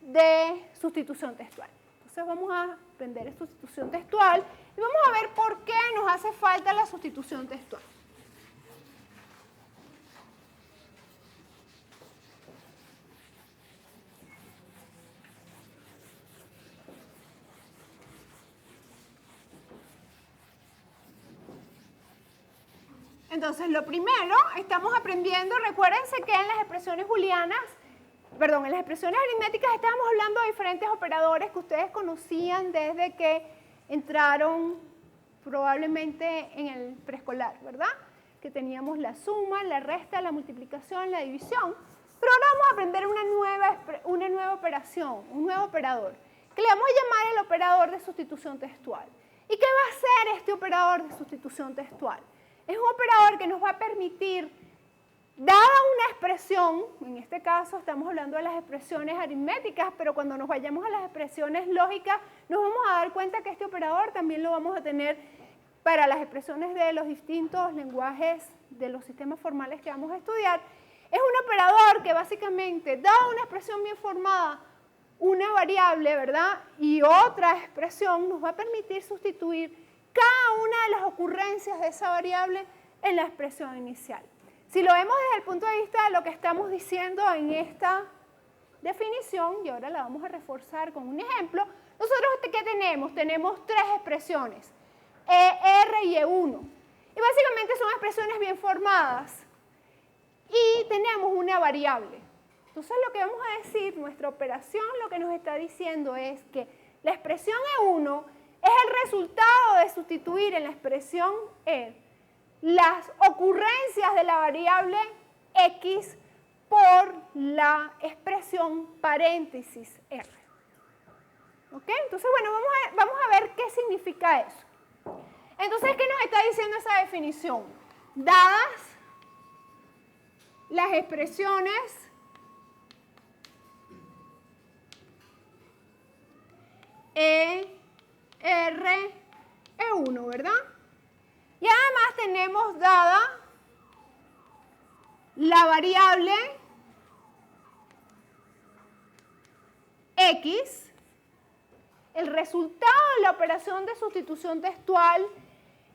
de sustitución textual. Entonces vamos a aprender sustitución textual y vamos a ver por qué nos hace falta la sustitución textual. Entonces, lo primero, estamos aprendiendo, recuérdense que en las expresiones booleanas, perdón, en las expresiones aritméticas estábamos hablando de diferentes operadores que ustedes conocían desde que entraron probablemente en el preescolar, ¿verdad? Que teníamos la suma, la resta, la multiplicación, la división. Pero ahora vamos a aprender una nueva operación, un nuevo operador, que le vamos a llamar el operador de sustitución textual. ¿Y qué va a hacer este operador de sustitución textual? Es un operador que nos va a permitir, dada una expresión, en este caso estamos hablando de las expresiones aritméticas, pero cuando nos vayamos a las expresiones lógicas, nos vamos a dar cuenta que este operador también lo vamos a tener para las expresiones de los distintos lenguajes de los sistemas formales que vamos a estudiar. Es un operador que básicamente, dada una expresión bien formada, una variable, ¿verdad? Y otra expresión nos va a permitir sustituir cada una de las ocurrencias de esa variable en la expresión inicial. Si lo vemos desde el punto de vista de lo que estamos diciendo en esta definición, y ahora la vamos a reforzar con un ejemplo, nosotros ¿qué tenemos? Tenemos tres expresiones, E, R y E1. Y básicamente son expresiones bien formadas. Y tenemos una variable. Entonces lo que vamos a decir, nuestra operación lo que nos está diciendo es que la expresión E1 es el resultado de sustituir en la expresión E las ocurrencias de la variable X por la expresión paréntesis R. ¿Ok? Entonces, bueno, vamos a ver qué significa eso. Entonces, ¿qué nos está diciendo esa definición? Dadas las expresiones E, R, E1, ¿verdad? Y además tenemos dada la variable X, el resultado de la operación de sustitución textual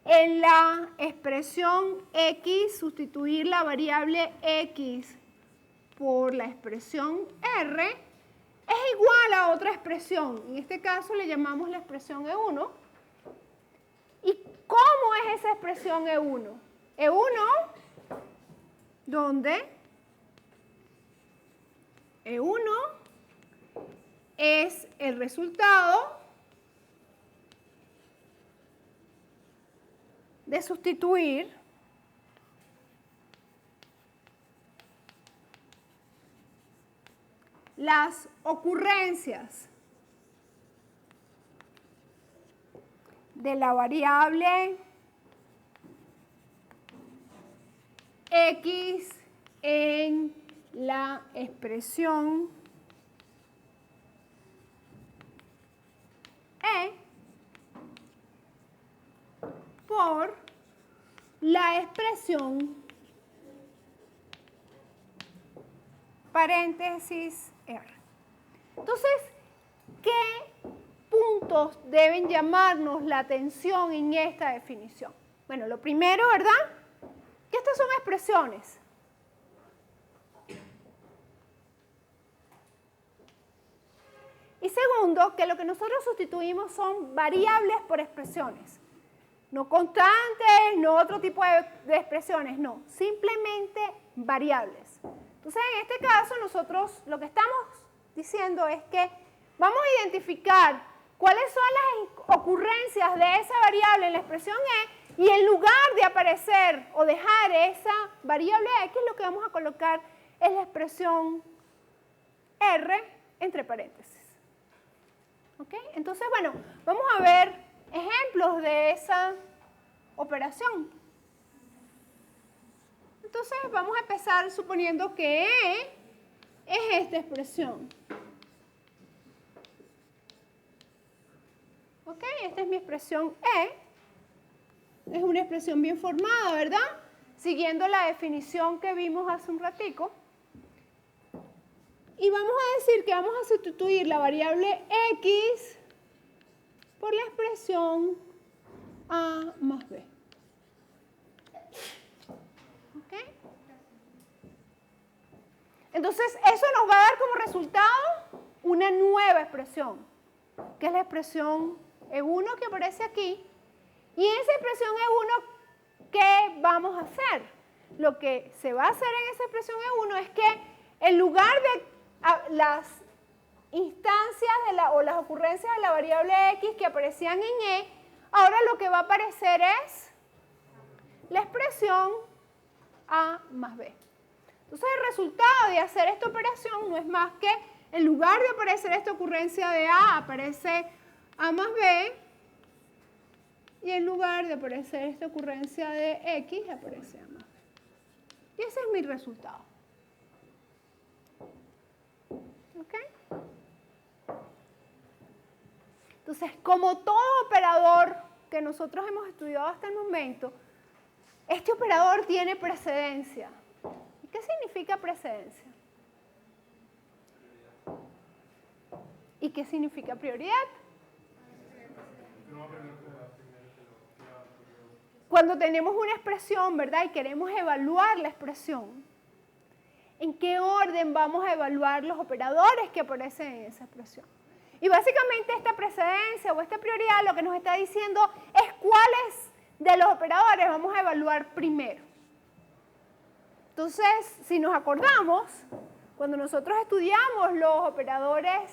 en la expresión X, sustituir la variable X por la expresión R, es igual a otra expresión. En este caso le llamamos la expresión E1. ¿Y cómo es esa expresión E1? E1, donde E1 es el resultado de sustituir las ocurrencias de la variable X en la expresión E por la expresión paréntesis R. Entonces, ¿qué puntos deben llamarnos la atención en esta definición? Bueno, lo primero, ¿verdad? Que estas son expresiones. Y segundo, que lo que nosotros sustituimos son variables por expresiones. No constantes, no otro tipo de expresiones, no. Simplemente variables. Entonces, en este caso, nosotros lo que estamos diciendo es que vamos a identificar cuáles son las ocurrencias de esa variable en la expresión E, y en lugar de aparecer o dejar esa variable X, lo que vamos a colocar es la expresión R entre paréntesis. ¿Ok? Entonces, bueno, vamos a ver ejemplos de esa operación. Entonces, vamos a empezar suponiendo que E es esta expresión. ¿Ok? Esta es mi expresión E. Es una expresión bien formada, ¿verdad? Siguiendo la definición que vimos hace un ratico. Y vamos a decir que vamos a sustituir la variable X por la expresión A más B. ¿Ok? Entonces, eso nos va a dar como resultado una nueva expresión, que es la expresión E1 que aparece aquí. Y esa expresión E1, ¿qué vamos a hacer? Lo que se va a hacer en esa expresión E1 es que en lugar de las instancias o las ocurrencias de la variable X que aparecían en E, ahora lo que va a aparecer es la expresión A más B. Entonces el resultado de hacer esta operación no es más que, en lugar de aparecer esta ocurrencia de A, aparece A más B, y en lugar de aparecer esta ocurrencia de X, aparece A más B. Y ese es mi resultado. ¿Ok? Entonces, como todo operador que nosotros hemos estudiado hasta el momento, este operador tiene precedencia. ¿Y qué significa precedencia? ¿Y qué significa prioridad? Cuando tenemos una expresión, ¿verdad? Y queremos evaluar la expresión, ¿en qué orden vamos a evaluar los operadores que aparecen en esa expresión? Y básicamente esta precedencia o esta prioridad lo que nos está diciendo es cuáles de los operadores vamos a evaluar primero. Entonces, si nos acordamos, cuando nosotros estudiamos los operadores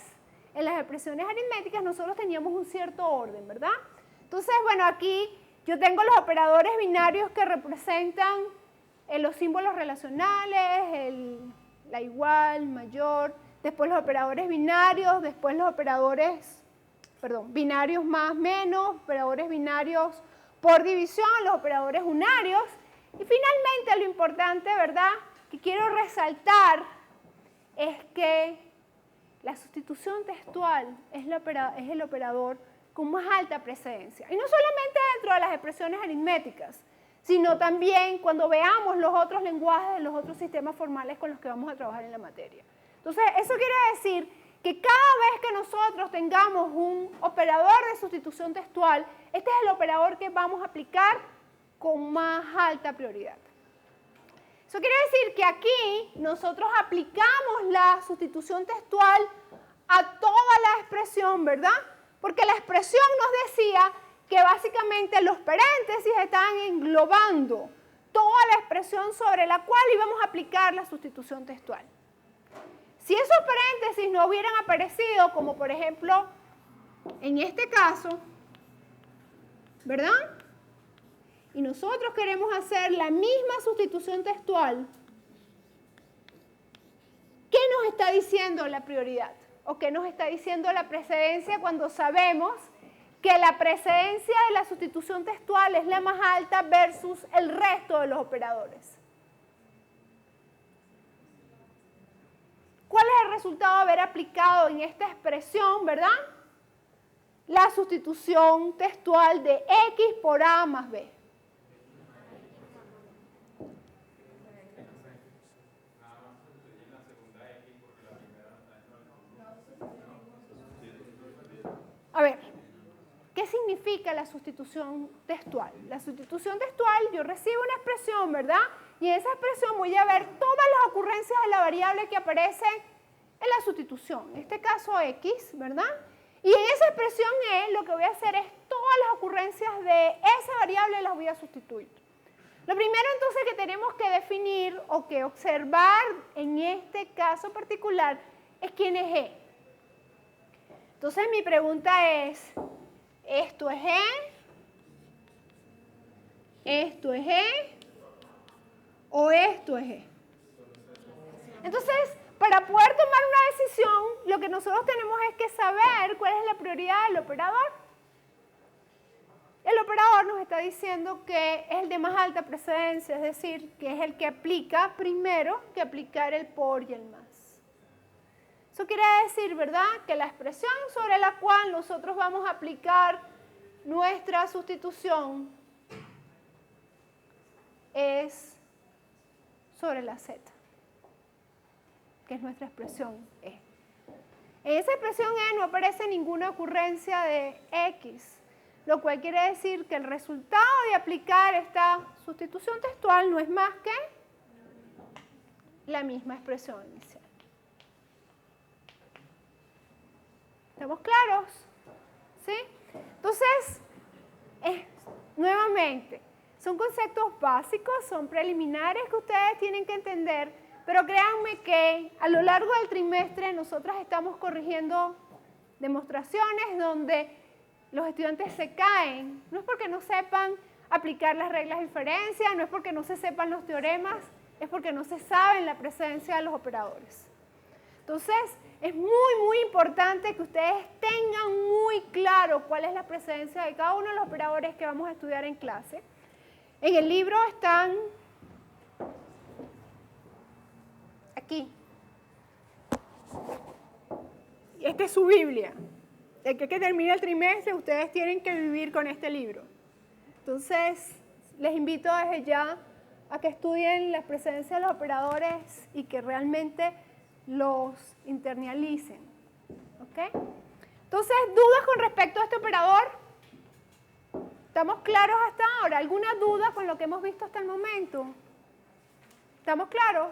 en las expresiones aritméticas, nosotros teníamos un cierto orden, ¿verdad? Entonces, bueno, aquí yo tengo los operadores binarios que representan los símbolos relacionales, la igual, mayor, después los operadores binarios, después los operadores, binarios más, menos, operadores binarios por división, los operadores unarios, y finalmente lo importante, ¿verdad?, que quiero resaltar es que la sustitución textual es el operador con más alta precedencia. Y no solamente dentro de las expresiones aritméticas, sino también cuando veamos los otros lenguajes, los otros sistemas formales con los que vamos a trabajar en la materia. Entonces, eso quiere decir que cada vez que nosotros tengamos un operador de sustitución textual, este es el operador que vamos a aplicar con más alta prioridad. Eso quiere decir que aquí nosotros aplicamos la sustitución textual a toda la expresión, ¿verdad? Porque la expresión nos decía que básicamente los paréntesis estaban englobando toda la expresión sobre la cual íbamos a aplicar la sustitución textual. Si esos paréntesis no hubieran aparecido, como por ejemplo en este caso, ¿verdad?, y nosotros queremos hacer la misma sustitución textual, ¿qué nos está diciendo la prioridad? ¿O qué nos está diciendo la precedencia cuando sabemos que la precedencia de la sustitución textual es la más alta versus el resto de los operadores? ¿Cuál es el resultado de haber aplicado en esta expresión, verdad?, la sustitución textual de X por A más B. A ver, ¿qué significa la sustitución textual? La sustitución textual, yo recibo una expresión, ¿verdad? Y en esa expresión voy a ver todas las ocurrencias de la variable que aparece en la sustitución. En este caso X, ¿verdad? Y en esa expresión E, lo que voy a hacer es todas las ocurrencias de esa variable las voy a sustituir. Lo primero entonces que tenemos que definir o que observar en este caso particular es quién es E. Entonces mi pregunta es, ¿esto es E? ¿Esto es E? ¿O esto es E? Entonces, para poder tomar una decisión, lo que nosotros tenemos es que saber cuál es la prioridad del operador. El operador nos está diciendo que es el de más alta precedencia, es decir, que es el que aplica primero que aplicar el por y el más. Eso quiere decir, ¿verdad?, que la expresión sobre la cual nosotros vamos a aplicar nuestra sustitución es sobre la z, que es nuestra expresión E. En esa expresión E no aparece ninguna ocurrencia de X, lo cual quiere decir que el resultado de aplicar esta sustitución textual no es más que la misma expresión inicial. ¿Estamos claros? ¿Sí? Entonces, nuevamente, son conceptos básicos, son preliminares que ustedes tienen que entender, pero créanme que a lo largo del trimestre nosotras estamos corrigiendo demostraciones donde los estudiantes se caen. No es porque no sepan aplicar las reglas de inferencia, no es porque no se sepan los teoremas, es porque no se sabe la precedencia de los operadores. Entonces, es muy importante que ustedes tengan muy claro cuál es la precedencia de cada uno de los operadores que vamos a estudiar en clase. En el libro están aquí. Esta es su Biblia. De que termine el trimestre, ustedes tienen que vivir con este libro. Entonces, les invito desde ya a que estudien la precedencia de los operadores y que realmente los internalicen. ¿Ok? Entonces, ¿dudas con respecto a este operador? ¿Estamos claros hasta ahora? ¿Alguna duda con lo que hemos visto hasta el momento? ¿Estamos claros?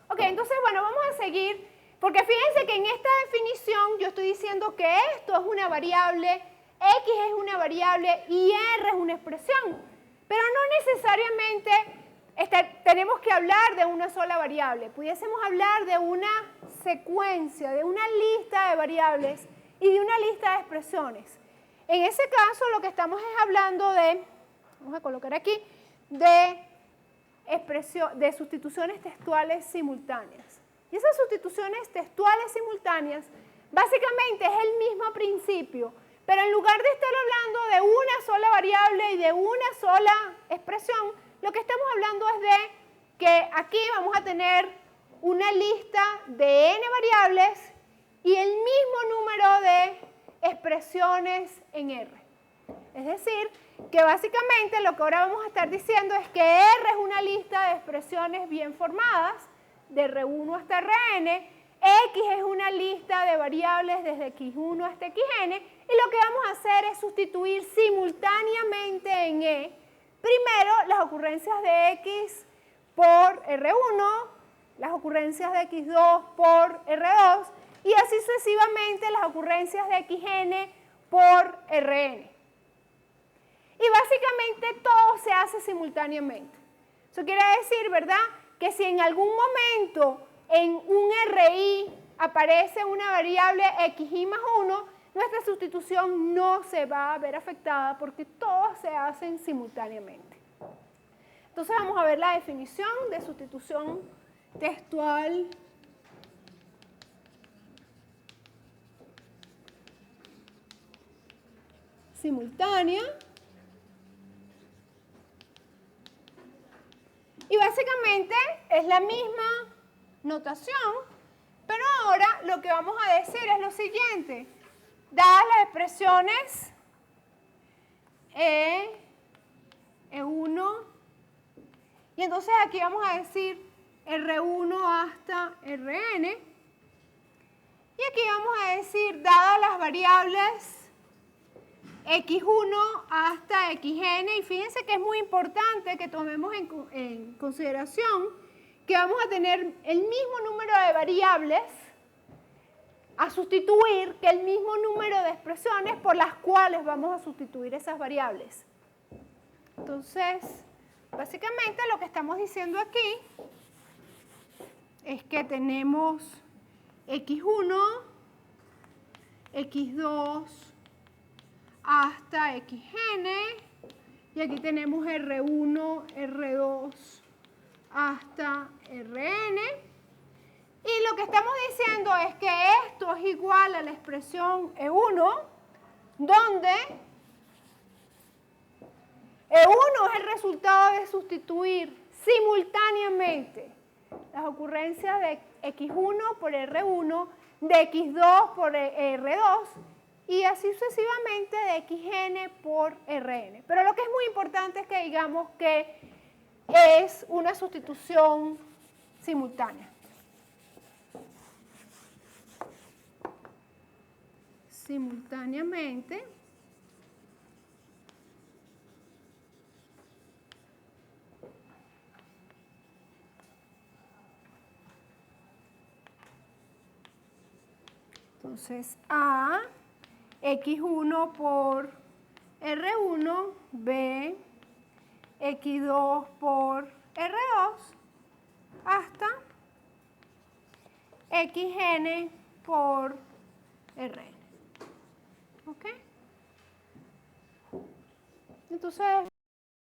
Ok, entonces, bueno, vamos a seguir, porque fíjense que en esta definición yo estoy diciendo que esto es una variable, X es una variable y R es una expresión, pero no necesariamente tenemos que hablar de una sola variable. Pudiésemos hablar de una secuencia, de una lista de variables y de una lista de expresiones. En ese caso, lo que estamos es hablando de, vamos a colocar aquí, de sustituciones textuales simultáneas. Y esas sustituciones textuales simultáneas, básicamente es el mismo principio, pero en lugar de estar hablando de una sola variable y de una sola expresión, lo que estamos hablando es de que aquí vamos a tener una lista de n variables y el mismo número de expresiones en R. Es decir, que básicamente lo que ahora vamos a estar diciendo es que R es una lista de expresiones bien formadas, de R1 hasta Rn, X es una lista de variables desde X1 hasta Xn, y lo que vamos a hacer es sustituir simultáneamente en E, primero las ocurrencias de X por R1, las ocurrencias de X2 por R2, y así sucesivamente las ocurrencias de Xn por Rn. Y básicamente todo se hace simultáneamente. Eso quiere decir, ¿verdad?, que si en algún momento en un RI aparece una variable xi más 1, nuestra sustitución no se va a ver afectada porque todos se hacen simultáneamente. Entonces vamos a ver la definición de sustitución textual simultánea. Y básicamente es la misma notación, pero ahora lo que vamos a decir es lo siguiente. Dadas las expresiones E1, y entonces aquí vamos a decir R1 hasta Rn, y aquí vamos a decir, dadas las variables X1 hasta Xn, y fíjense que es muy importante que tomemos en consideración que vamos a tener el mismo número de variables a sustituir que el mismo número de expresiones por las cuales vamos a sustituir esas variables. Entonces, básicamente lo que estamos diciendo aquí es que tenemos X1 X2 hasta XN. Y aquí tenemos R1, R2 hasta Rn. Y lo que estamos diciendo es que esto es igual a la expresión E1, donde E1 es el resultado de sustituir simultáneamente las ocurrencias de X1 por R1, de X2 por R2 y así sucesivamente de XN por Rn. Pero lo que es muy importante es que digamos que es una sustitución simultánea. Simultáneamente entonces A, X1 por R1, B, X2 por R2, hasta XN por Rn. ¿Ok? Entonces,